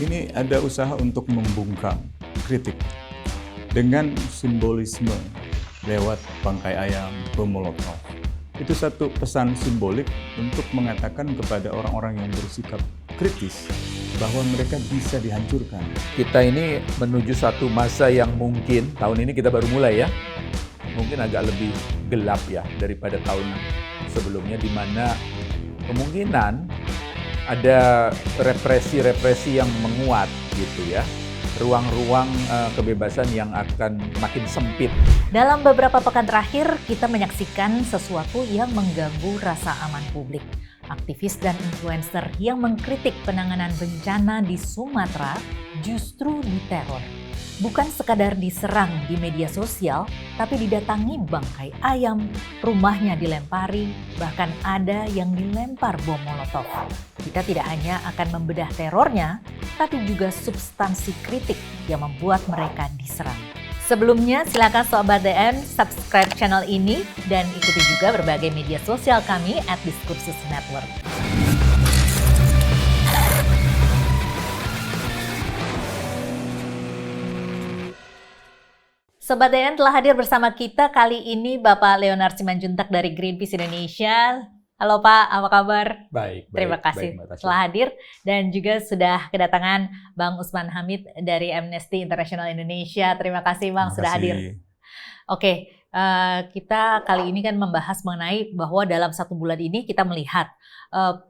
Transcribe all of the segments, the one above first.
Ini ada usaha untuk membungkam kritik dengan simbolisme lewat bangkai ayam, bom Molotov. Itu satu pesan simbolik untuk mengatakan kepada orang-orang yang bersikap kritis bahwa mereka bisa dihancurkan. Kita ini menuju satu masa yang mungkin, tahun ini kita baru mulai ya, mungkin agak lebih gelap ya daripada tahun sebelumnya, di mana kemungkinan ada represi-represi yang menguat gitu ya. Ruang-ruang kebebasan yang akan makin sempit. Dalam beberapa pekan terakhir, kita menyaksikan sesuatu yang mengganggu rasa aman publik. Aktivis dan influencer yang mengkritik penanganan bencana di Sumatera justru diteror. Bukan sekadar diserang di media sosial, tapi didatangi bangkai ayam, rumahnya dilempari, bahkan ada yang dilempar bom Molotov. Kita tidak hanya akan membedah terornya, tapi juga substansi kritik yang membuat mereka diserang. Sebelumnya, silakan Sobat DN subscribe channel ini dan ikuti juga berbagai media sosial kami @diskursusnetwork. Sobat DN telah hadir bersama kita kali ini Bapak Leonard Simanjuntak dari Greenpeace Indonesia. Halo Pak, apa kabar? Baik. Terima kasih telah hadir. Dan juga sudah kedatangan Bang Usman Hamid dari Amnesty International Indonesia. Terima kasih Bang sudah hadir. Oke, kita kali ini kan membahas mengenai bahwa dalam satu bulan ini kita melihat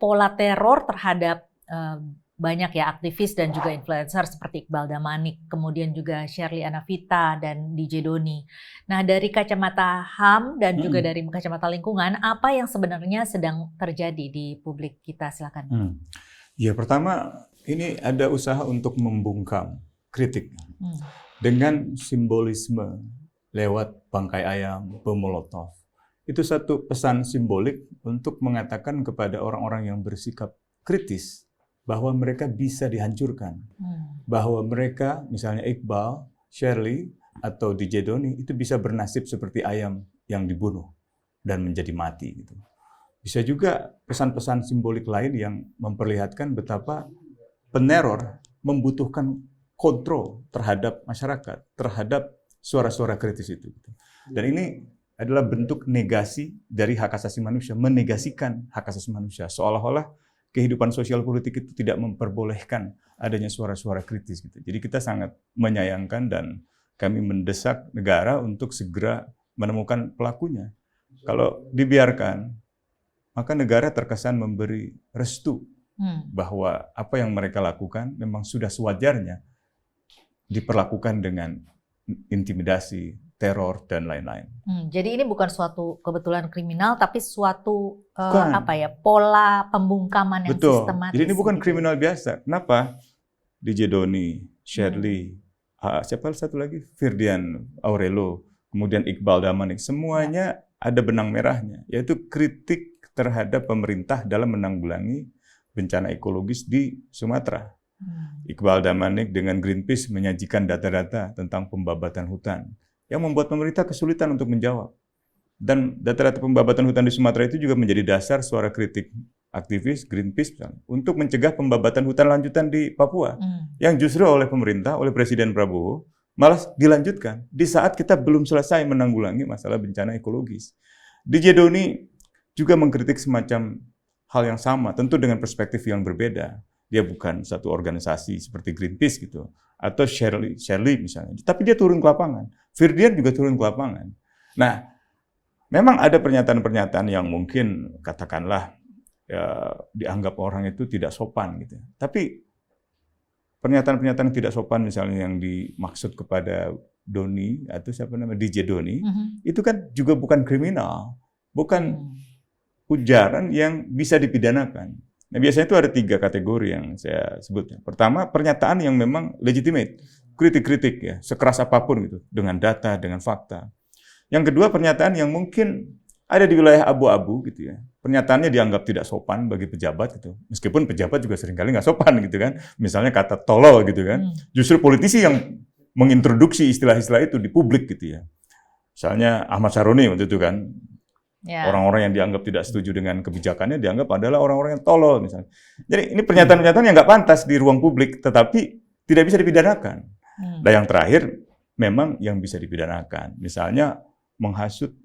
pola teror terhadap banyak ya aktivis dan juga influencer seperti Iqbal Damanik, kemudian juga Shirley Anavita dan DJ Doni. Nah, dari kacamata HAM dan juga dari kacamata lingkungan, apa yang sebenarnya sedang terjadi di publik kita? Silakan. Ya, pertama ini ada usaha untuk membungkam kritik dengan simbolisme lewat bangkai ayam, bom Molotov. Itu satu pesan simbolik untuk mengatakan kepada orang-orang yang bersikap kritis bahwa mereka bisa dihancurkan. Bahwa mereka, misalnya Iqbal, Shirley, atau DJ Doni, itu bisa bernasib seperti ayam yang dibunuh dan menjadi mati. Gitu. Bisa juga pesan-pesan simbolik lain yang memperlihatkan betapa peneror membutuhkan kontrol terhadap masyarakat, terhadap suara-suara kritis itu. Dan ini adalah bentuk negasi dari hak asasi manusia, menegasikan hak asasi manusia, seolah-olah kehidupan sosial politik itu tidak memperbolehkan adanya suara-suara kritis. Gitu. Jadi kita sangat menyayangkan dan kami mendesak negara untuk segera menemukan pelakunya. Kalau dibiarkan, maka negara terkesan memberi restu bahwa apa yang mereka lakukan memang sudah sewajarnya diperlakukan dengan intimidasi, teror, dan lain-lain. Jadi ini bukan suatu kebetulan kriminal, tapi suatu pola pembungkaman yang sistematis. Jadi ini bukan kriminal biasa. Kenapa? DJ Doni, Shirley, siapa satu lagi? Firdian Aurelo, kemudian Iqbal Damanik, semuanya ada benang merahnya, yaitu kritik terhadap pemerintah dalam menanggulangi bencana ekologis di Sumatera. Iqbal Damanik dengan Greenpeace menyajikan data-data tentang pembabatan hutan yang membuat pemerintah kesulitan untuk menjawab. Dan data-data pembabatan hutan di Sumatera itu juga menjadi dasar suara kritik aktivis Greenpeace untuk mencegah pembabatan hutan lanjutan di Papua yang justru oleh pemerintah, oleh Presiden Prabowo malah dilanjutkan di saat kita belum selesai menanggulangi masalah bencana ekologis. DJ Doni juga mengkritik semacam hal yang sama, tentu dengan perspektif yang berbeda. Dia bukan satu organisasi seperti Greenpeace gitu, atau Shirley misalnya. Tapi dia turun ke lapangan. Firdian juga turun ke lapangan. Nah, memang ada pernyataan-pernyataan yang mungkin katakanlah ya, dianggap orang itu tidak sopan gitu. Tapi pernyataan-pernyataan tidak sopan misalnya yang dimaksud kepada Doni atau siapa namanya DJ Doni, itu kan juga bukan kriminal, bukan ujaran yang bisa dipidanakan. Nah, biasanya itu ada 3 kategori yang saya sebutnya. Pertama, pernyataan yang memang legitimate, kritik-kritik ya, sekeras apapun gitu, dengan data, dengan fakta. Yang kedua, pernyataan yang mungkin ada di wilayah abu-abu gitu ya. Pernyataannya dianggap tidak sopan bagi pejabat gitu. Meskipun pejabat juga seringkali nggak sopan gitu kan. Misalnya kata tolol gitu kan. Justru politisi yang mengintroduksi istilah-istilah itu di publik gitu ya. Misalnya Ahmad Saroni waktu itu kan Ya. Orang-orang yang dianggap tidak setuju dengan kebijakannya dianggap adalah orang-orang yang tolol misalnya. Jadi ini pernyataan-pernyataan yang nggak pantas di ruang publik, tetapi tidak bisa dipidanakan. Dan yang terakhir, memang yang bisa dipidanakan. Misalnya menghasut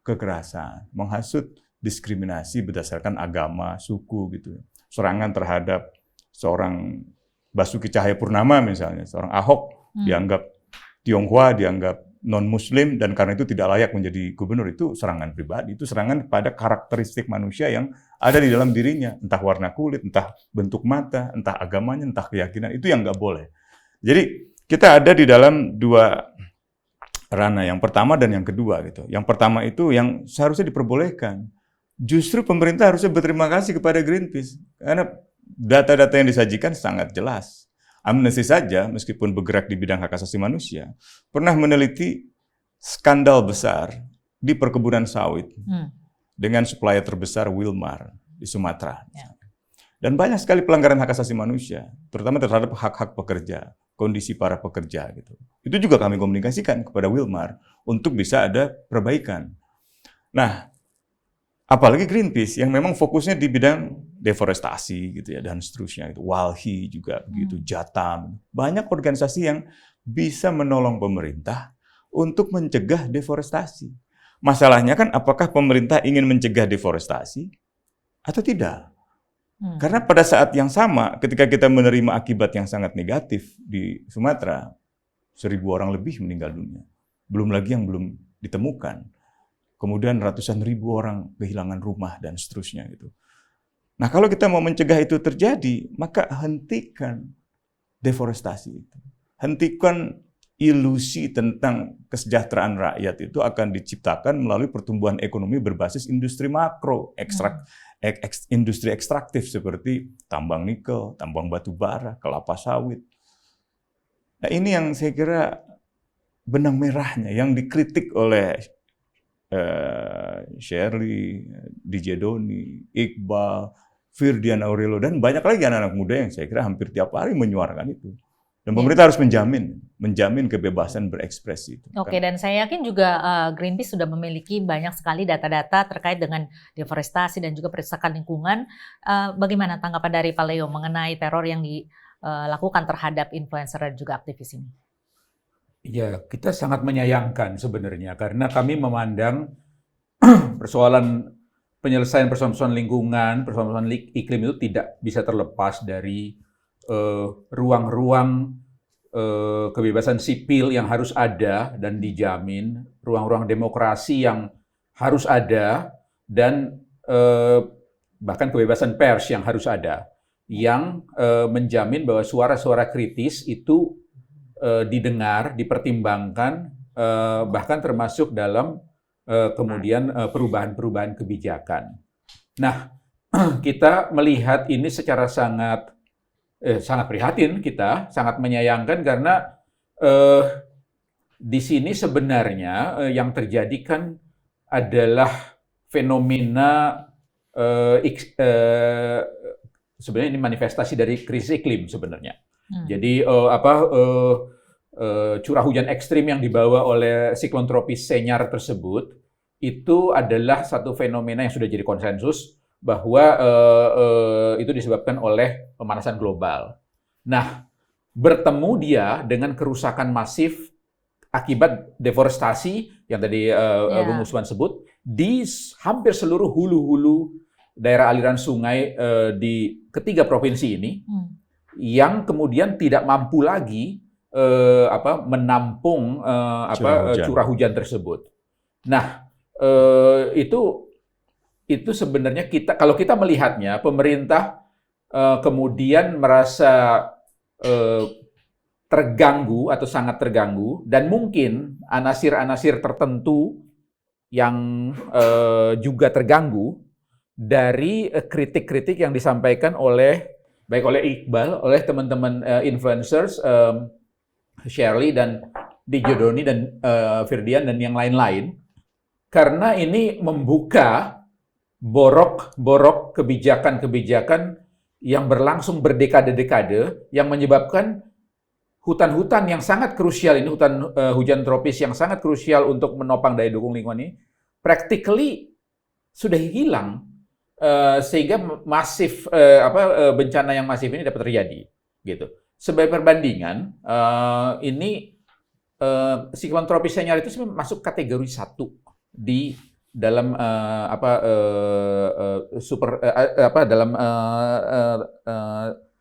kekerasan, menghasut diskriminasi berdasarkan agama, suku gitu. Serangan terhadap seorang Basuki Cahayapurnama misalnya, seorang Ahok dianggap Tionghoa, dianggap non-Muslim, dan karena itu tidak layak menjadi gubernur. Itu serangan pribadi, itu serangan pada karakteristik manusia yang ada di dalam dirinya, entah warna kulit, entah bentuk mata, entah agamanya, entah keyakinan, itu yang nggak boleh. Jadi kita ada di dalam dua ranah, yang pertama dan yang kedua gitu. Yang pertama itu yang seharusnya diperbolehkan. Justru pemerintah harusnya berterima kasih kepada Greenpeace, karena data-data yang disajikan sangat jelas. Amnesty saja, meskipun bergerak di bidang hak asasi manusia, pernah meneliti skandal besar di perkebunan sawit dengan supplier terbesar Wilmar di Sumatera. Ya. Dan banyak sekali pelanggaran hak asasi manusia, terutama terhadap hak-hak pekerja, kondisi para pekerja gitu. Itu juga kami komunikasikan kepada Wilmar untuk bisa ada perbaikan. Nah, apalagi Greenpeace yang memang fokusnya di bidang deforestasi gitu ya, dan seterusnya gitu. Walhi juga begitu, Jatam. Banyak organisasi yang bisa menolong pemerintah untuk mencegah deforestasi. Masalahnya kan apakah pemerintah ingin mencegah deforestasi atau tidak? Karena pada saat yang sama ketika kita menerima akibat yang sangat negatif di Sumatera, 1.000 orang lebih meninggal dunia. Belum lagi yang belum ditemukan. Kemudian ratusan ribu orang kehilangan rumah dan seterusnya gitu. Nah, kalau kita mau mencegah itu terjadi, maka hentikan deforestasi itu. Hentikan ilusi tentang kesejahteraan rakyat itu akan diciptakan melalui pertumbuhan ekonomi berbasis industri makro, industri ekstraktif seperti tambang nikel, tambang batu bara, kelapa sawit. Nah, ini yang saya kira benang merahnya yang dikritik oleh Shirley, DJ Doni, Iqbal, Firdian Aurelio, dan banyak lagi anak-anak muda yang saya kira hampir tiap hari menyuarakan itu. Dan pemerintah harus menjamin kebebasan berekspresi itu. Oke, dan saya yakin juga Greenpeace sudah memiliki banyak sekali data-data terkait dengan deforestasi dan juga perusakan lingkungan. Bagaimana tanggapan dari Pak Leo mengenai teror yang dilakukan terhadap influencer dan juga aktivis ini? Ya, kita sangat menyayangkan sebenarnya karena kami memandang penyelesaian persoalan lingkungan, persoalan iklim itu tidak bisa terlepas dari ruang-ruang kebebasan sipil yang harus ada dan dijamin, ruang-ruang demokrasi yang harus ada, dan bahkan kebebasan pers yang harus ada, yang menjamin bahwa suara-suara kritis itu didengar, dipertimbangkan, bahkan termasuk dalam kemudian perubahan-perubahan kebijakan. Nah, kita melihat ini secara sangat prihatin, kita sangat menyayangkan karena di sini sebenarnya yang terjadi kan adalah fenomena sebenarnya ini manifestasi dari krisis iklim sebenarnya. Jadi curah hujan ekstrim yang dibawa oleh siklon tropis Senyar tersebut itu adalah satu fenomena yang sudah jadi konsensus bahwa itu disebabkan oleh pemanasan global. Nah, bertemu dia dengan kerusakan masif akibat deforestasi yang tadi Bung Usman sebut di hampir seluruh hulu-hulu daerah aliran sungai di ketiga provinsi ini. Yang kemudian tidak mampu lagi menampung curah hujan tersebut. Nah, itu sebenarnya kalau kita melihatnya pemerintah kemudian merasa terganggu atau sangat terganggu, dan mungkin anasir-anasir tertentu yang juga terganggu dari kritik-kritik yang disampaikan baik oleh Iqbal, oleh teman-teman influencers, Shirley dan DJ Doni dan Firdian dan yang lain-lain, karena ini membuka borok kebijakan-kebijakan yang berlangsung berdekade-dekade yang menyebabkan hutan-hutan yang sangat krusial ini, hutan hujan tropis yang sangat krusial untuk menopang daya dukung lingkungan ini, practically sudah hilang sehingga masif bencana yang masif ini dapat terjadi gitu. Sebagai perbandingan ini siklon tropis Sanyar itu sebenarnya masuk kategori 1 di dalam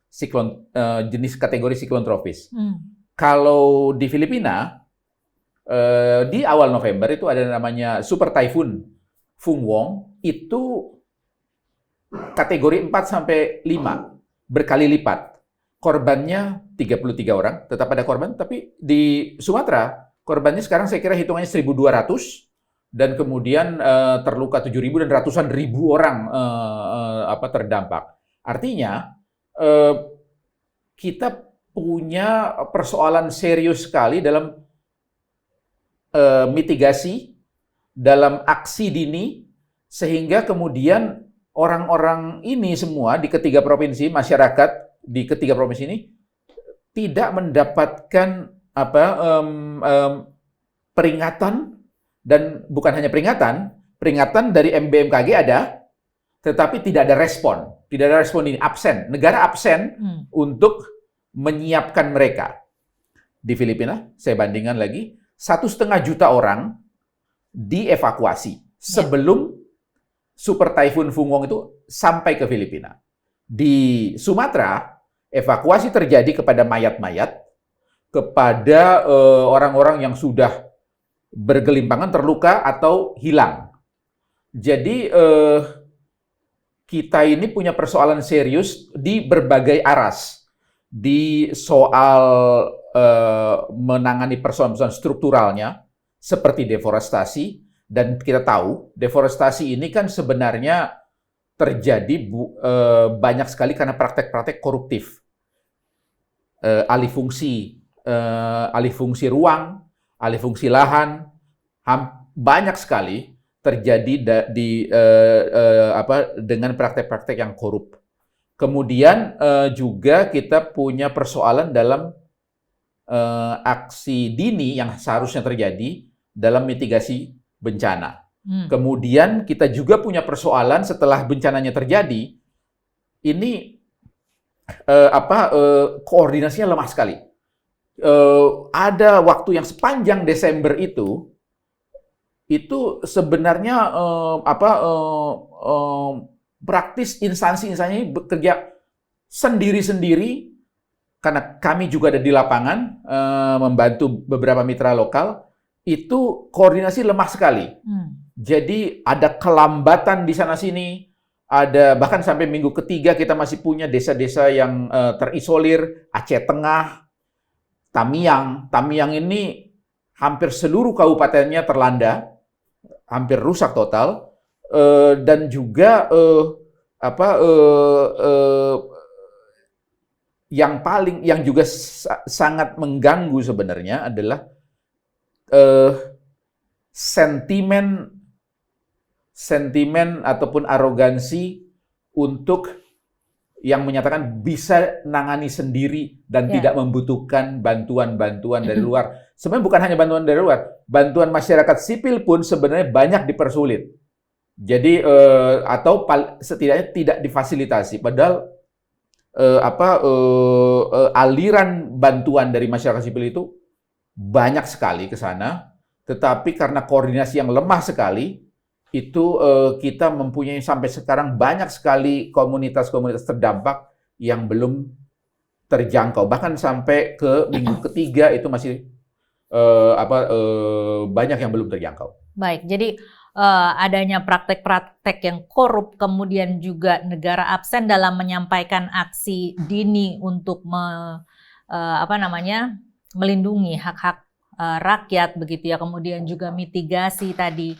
siklon jenis kategori siklon tropis. Kalau di Filipina di awal November itu ada namanya Super Typhoon Fungwong, itu kategori 4 sampai 5 berkali lipat. Korbannya 33 orang, tetap ada korban, tapi di Sumatera korbannya sekarang saya kira hitungannya 1.200 dan kemudian terluka 7.000 dan ratusan ribu orang terdampak. Artinya kita punya persoalan serius sekali dalam mitigasi, dalam aksi dini, sehingga kemudian orang-orang ini semua di ketiga provinsi, masyarakat di ketiga provinsi ini tidak mendapatkan peringatan, dan bukan hanya peringatan dari BMKG ada, tetapi tidak ada respon ini, absen. Negara absen untuk menyiapkan mereka. Di Filipina, saya bandingkan lagi, 1,5 juta orang dievakuasi sebelum Super Typhoon Fungwong itu sampai ke Filipina. Di Sumatera, evakuasi terjadi kepada mayat-mayat, kepada orang-orang yang sudah bergelimpangan, terluka, atau hilang. Jadi, kita ini punya persoalan serius di berbagai aras. Di soal menangani persoalan-persoalan strukturalnya, seperti deforestasi, dan kita tahu deforestasi ini kan sebenarnya terjadi banyak sekali karena praktek-praktek koruptif. Alih fungsi ruang, alih fungsi lahan, banyak sekali terjadi dengan praktek-praktek yang korup. Kemudian juga kita punya persoalan dalam aksi dini yang seharusnya terjadi dalam mitigasi bencana. Kemudian kita juga punya persoalan setelah bencananya terjadi, ini koordinasinya lemah sekali. Ada waktu yang sepanjang Desember itu sebenarnya praktis instansi-instansi ini bekerja sendiri-sendiri, karena kami juga ada di lapangan membantu beberapa mitra lokal, itu koordinasi lemah sekali. Jadi ada kelambatan di sana-sini, ada bahkan sampai minggu ketiga kita masih punya desa-desa yang terisolir, Aceh Tengah, Tamiang. Tamiang ini hampir seluruh kabupatennya terlanda, hampir rusak total, dan juga yang juga sangat mengganggu sebenarnya adalah sentimen ataupun arogansi untuk yang menyatakan bisa nangani sendiri dan tidak membutuhkan bantuan-bantuan dari luar. Sebenarnya bukan hanya bantuan dari luar, bantuan masyarakat sipil pun sebenarnya banyak dipersulit. Jadi atau setidaknya tidak difasilitasi. Padahal aliran bantuan dari masyarakat sipil itu banyak sekali ke sana, tetapi karena koordinasi yang lemah sekali, itu kita mempunyai sampai sekarang banyak sekali komunitas-komunitas terdampak yang belum terjangkau. Bahkan sampai ke minggu ketiga itu masih banyak yang belum terjangkau. Baik, jadi adanya praktek-praktek yang korup, kemudian juga negara absen dalam menyampaikan aksi dini untuk melindungi hak-hak rakyat begitu ya, kemudian juga mitigasi tadi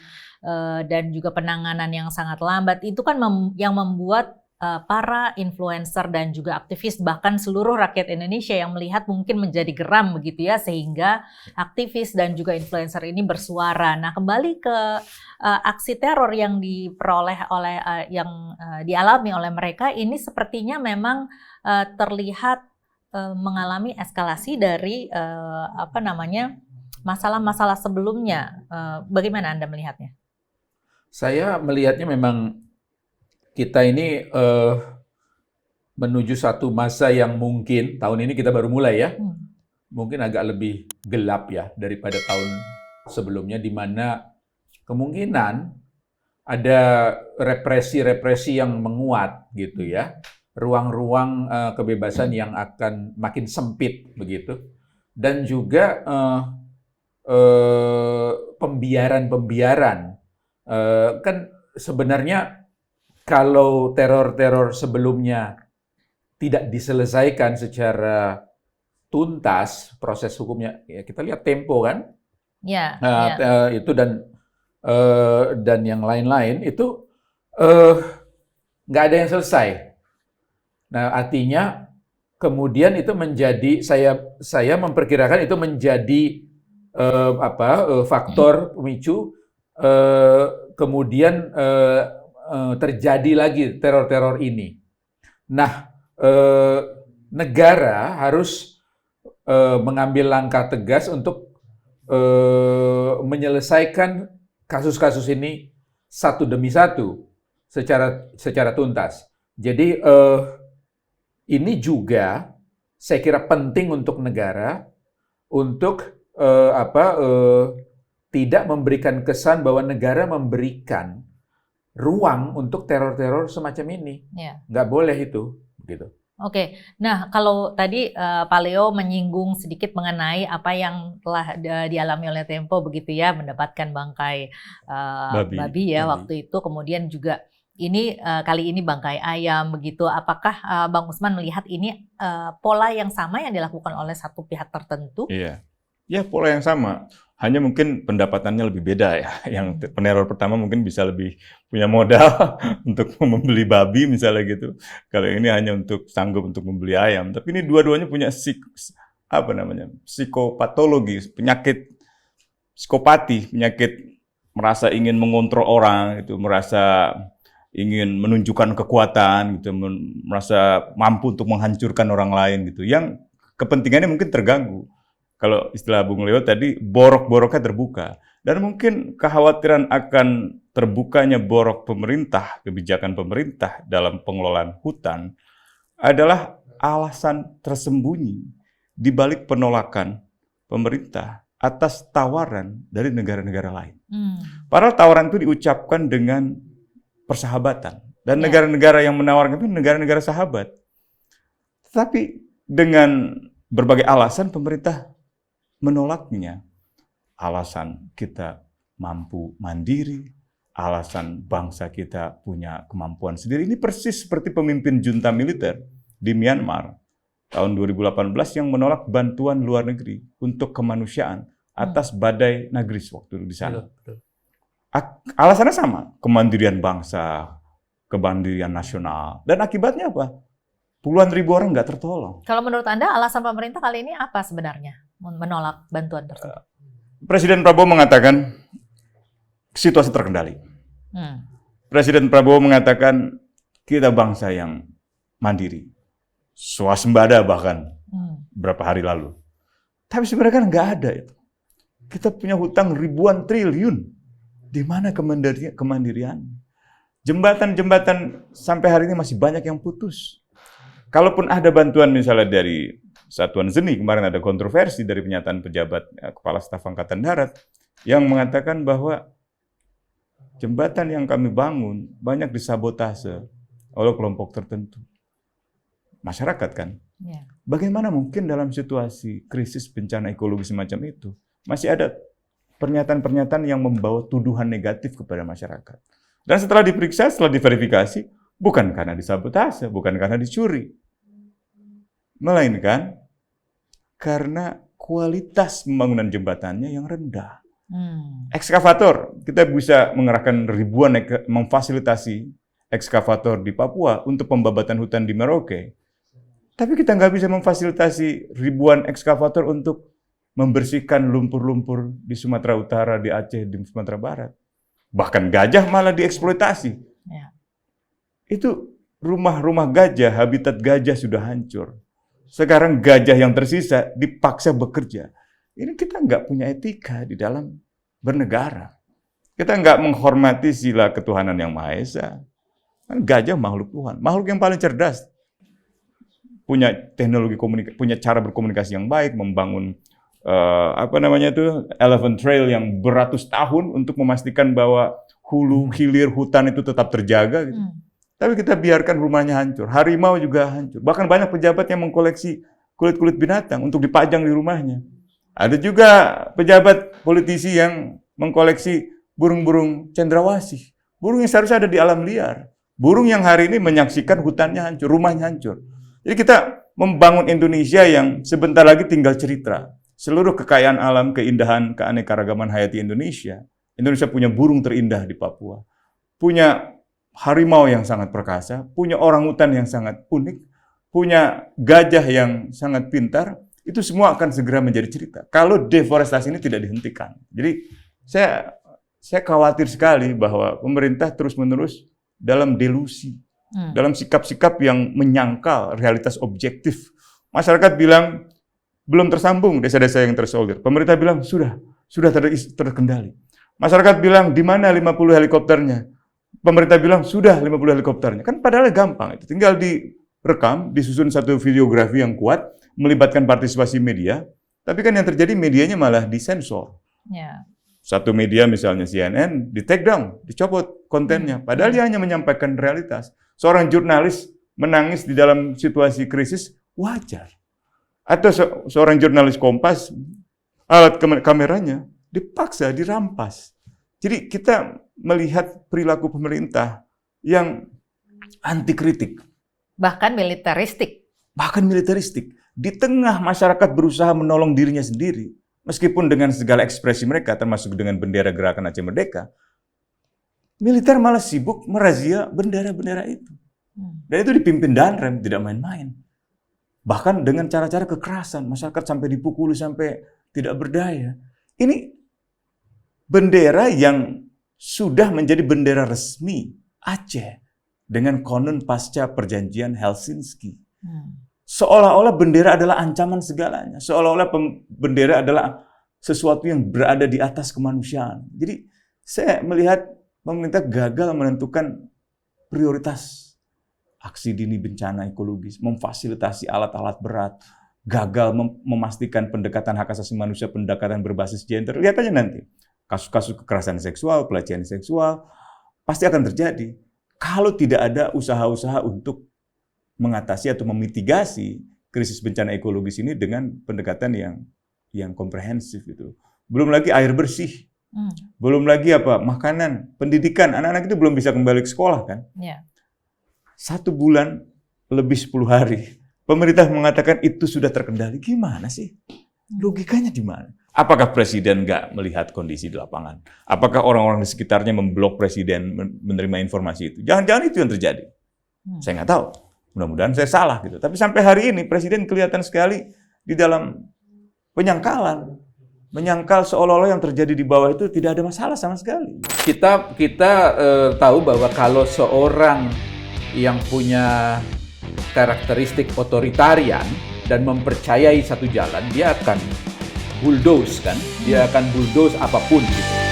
dan juga penanganan yang sangat lambat, itu kan yang membuat para influencer dan juga aktivis, bahkan seluruh rakyat Indonesia yang melihat mungkin menjadi geram begitu ya, sehingga aktivis dan juga influencer ini bersuara. Nah, kembali ke aksi teror yang dialami oleh mereka ini sepertinya memang terlihat mengalami eskalasi dari masalah-masalah sebelumnya. Bagaimana Anda melihatnya? Saya melihatnya memang kita ini menuju satu masa yang mungkin tahun ini kita baru mulai ya, mungkin agak lebih gelap ya daripada tahun sebelumnya, di mana kemungkinan ada represi-represi yang menguat gitu ya, ruang-ruang kebebasan yang akan makin sempit begitu, dan juga pembiaran-pembiaran. Kan sebenarnya kalau teror-teror sebelumnya tidak diselesaikan secara tuntas proses hukumnya, ya kita lihat Tempo kan, Ya, itu dan yang lain-lain itu nggak ada yang selesai. Nah, artinya kemudian itu menjadi, saya memperkirakan itu menjadi faktor pemicu kemudian terjadi lagi teror-teror ini. Nah, negara harus mengambil langkah tegas untuk menyelesaikan kasus-kasus ini satu demi satu secara tuntas. Jadi ini juga saya kira penting untuk negara untuk tidak memberikan kesan bahwa negara memberikan ruang untuk teror-teror semacam ini. ya. Nggak boleh itu, begitu. Oke, nah kalau tadi Pak Leo menyinggung sedikit mengenai apa yang telah dialami oleh Tempo begitu ya, mendapatkan bangkai babi ya waktu itu, kemudian juga ini kali ini bangkai ayam begitu. Apakah Bang Usman melihat ini pola yang sama yang dilakukan oleh satu pihak tertentu? Iya, ya pola yang sama. Hanya mungkin pendapatannya lebih beda ya. Yang peneror pertama mungkin bisa lebih punya modal untuk membeli babi misalnya gitu. Kalau ini hanya untuk sanggup untuk membeli ayam. Tapi ini dua-duanya punya psikopatologi, penyakit psikopati, penyakit merasa ingin mengontrol orang, itu merasa ingin menunjukkan kekuatan, gitu, merasa mampu untuk menghancurkan orang lain gitu. Yang kepentingannya mungkin terganggu. Kalau istilah Bung Leo tadi, borok-boroknya terbuka. Dan mungkin kekhawatiran akan terbukanya borok pemerintah, kebijakan pemerintah dalam pengelolaan hutan adalah alasan tersembunyi di balik penolakan pemerintah atas tawaran dari negara-negara lain. Padahal tawaran itu diucapkan dengan persahabatan. Dan negara-negara yang menawarkan itu negara-negara sahabat. Tapi dengan berbagai alasan pemerintah menolaknya. Alasan kita mampu mandiri, alasan bangsa kita punya kemampuan sendiri. Ini persis seperti pemimpin junta militer di Myanmar tahun 2018 yang menolak bantuan luar negeri untuk kemanusiaan atas badai Nagris waktu di sana. Alasannya sama, kemandirian bangsa, kemandirian nasional. Dan akibatnya apa? Puluhan ribu orang nggak tertolong. Kalau menurut Anda alasan pemerintah kali ini apa sebenarnya menolak bantuan tersebut? Presiden Prabowo mengatakan situasi terkendali. Presiden Prabowo mengatakan kita bangsa yang mandiri, swasembada bahkan beberapa hari lalu. Tapi sebenarnya kan nggak ada itu. Kita punya hutang ribuan triliun. Di mana kemandirian? Jembatan-jembatan sampai hari ini masih banyak yang putus. Kalaupun ada bantuan misalnya dari Satuan Zeni, kemarin ada kontroversi dari pernyataan pejabat Kepala Staf Angkatan Darat yang mengatakan bahwa jembatan yang kami bangun banyak disabotase oleh kelompok tertentu. Masyarakat kan? Bagaimana mungkin dalam situasi krisis bencana ekologi semacam itu masih ada pernyataan-pernyataan yang membawa tuduhan negatif kepada masyarakat. Dan setelah diperiksa, setelah diverifikasi, bukan karena disabotase, bukan karena dicuri, melainkan karena kualitas pembangunan jembatannya yang rendah. Ekskavator, kita bisa mengerahkan ribuan memfasilitasi ekskavator di Papua untuk pembabatan hutan di Merauke. Tapi kita nggak bisa memfasilitasi ribuan ekskavator untuk membersihkan lumpur-lumpur di Sumatera Utara, di Aceh, di Sumatera Barat. Bahkan gajah malah dieksploitasi. Itu rumah-rumah gajah, habitat gajah sudah hancur. Sekarang gajah yang tersisa dipaksa bekerja. Ini kita nggak punya etika di dalam bernegara. Kita nggak menghormati sila ketuhanan yang Maha Esa. Kan gajah makhluk Tuhan, makhluk yang paling cerdas. Punya teknologi komunikasi, punya cara berkomunikasi yang baik, membangun elephant trail yang beratus tahun untuk memastikan bahwa hulu, hilir, hutan itu tetap terjaga. Gitu. Tapi kita biarkan rumahnya hancur. Harimau juga hancur. Bahkan banyak pejabat yang mengkoleksi kulit-kulit binatang untuk dipajang di rumahnya. Ada juga pejabat politisi yang mengkoleksi burung-burung cendrawasih. Burung yang seharusnya ada di alam liar. Burung yang hari ini menyaksikan hutannya hancur, rumahnya hancur. Jadi kita membangun Indonesia yang sebentar lagi tinggal cerita. Seluruh kekayaan alam, keindahan, keanekaragaman hayati Indonesia. Indonesia punya burung terindah di Papua. Punya harimau yang sangat perkasa, punya orangutan yang sangat unik, punya gajah yang sangat pintar, itu semua akan segera menjadi cerita. Kalau deforestasi ini tidak dihentikan. Jadi saya khawatir sekali bahwa pemerintah terus-menerus dalam delusi, dalam sikap-sikap yang menyangkal realitas objektif. Masyarakat bilang belum tersambung desa-desa yang terisolir. Pemerintah bilang sudah terkendali. Masyarakat bilang di mana 50 helikopternya? Pemerintah bilang sudah 50 helikopternya. Kan padahal gampang itu. Tinggal direkam, disusun satu videografi yang kuat, melibatkan partisipasi media. Tapi kan yang terjadi medianya malah disensor. Yeah. Satu media misalnya CNN, di-take down, dicopot kontennya. Padahal dia hanya menyampaikan realitas. Seorang jurnalis menangis di dalam situasi krisis, wajar. Atau seorang jurnalis Kompas, alat kameranya dipaksa, dirampas. Jadi kita melihat perilaku pemerintah yang anti kritik. Bahkan militeristik. Di tengah masyarakat berusaha menolong dirinya sendiri, meskipun dengan segala ekspresi mereka, termasuk dengan bendera Gerakan Aceh Merdeka, militer malah sibuk merazia bendera-bendera itu. Dan itu dipimpin Danrem, tidak main-main. Bahkan dengan cara-cara kekerasan, masyarakat sampai dipukuli, sampai tidak berdaya. Ini bendera yang sudah menjadi bendera resmi Aceh dengan konon pasca perjanjian Helsinki. Seolah-olah bendera adalah ancaman segalanya. Seolah-olah bendera adalah sesuatu yang berada di atas kemanusiaan. Jadi saya melihat pemerintah gagal menentukan prioritas aksi dini bencana ekologis, memfasilitasi alat-alat berat, gagal memastikan pendekatan hak asasi manusia, pendekatan berbasis gender. Lihat aja nanti. Kasus-kasus kekerasan seksual, pelecehan seksual, pasti akan terjadi. Kalau tidak ada usaha-usaha untuk mengatasi atau memitigasi krisis bencana ekologis ini dengan pendekatan yang komprehensif itu. Belum lagi air bersih, belum lagi makanan, pendidikan. Anak-anak itu belum bisa kembali ke sekolah kan? Yeah. 1 bulan lebih 10 hari. Pemerintah mengatakan itu sudah terkendali. Gimana sih? Logikanya di mana? Apakah presiden nggak melihat kondisi di lapangan? Apakah orang-orang di sekitarnya memblok presiden menerima informasi itu? Jangan-jangan itu yang terjadi. Saya nggak tahu. Mudah-mudahan saya salah gitu. Tapi sampai hari ini presiden kelihatan sekali di dalam penyangkalan. Menyangkal seolah-olah yang terjadi di bawah itu tidak ada masalah sama sekali. Kita tahu bahwa kalau seorang yang punya karakteristik otoritarian dan mempercayai satu jalan, dia akan bulldoze kan, dia akan bulldoze apapun gitu.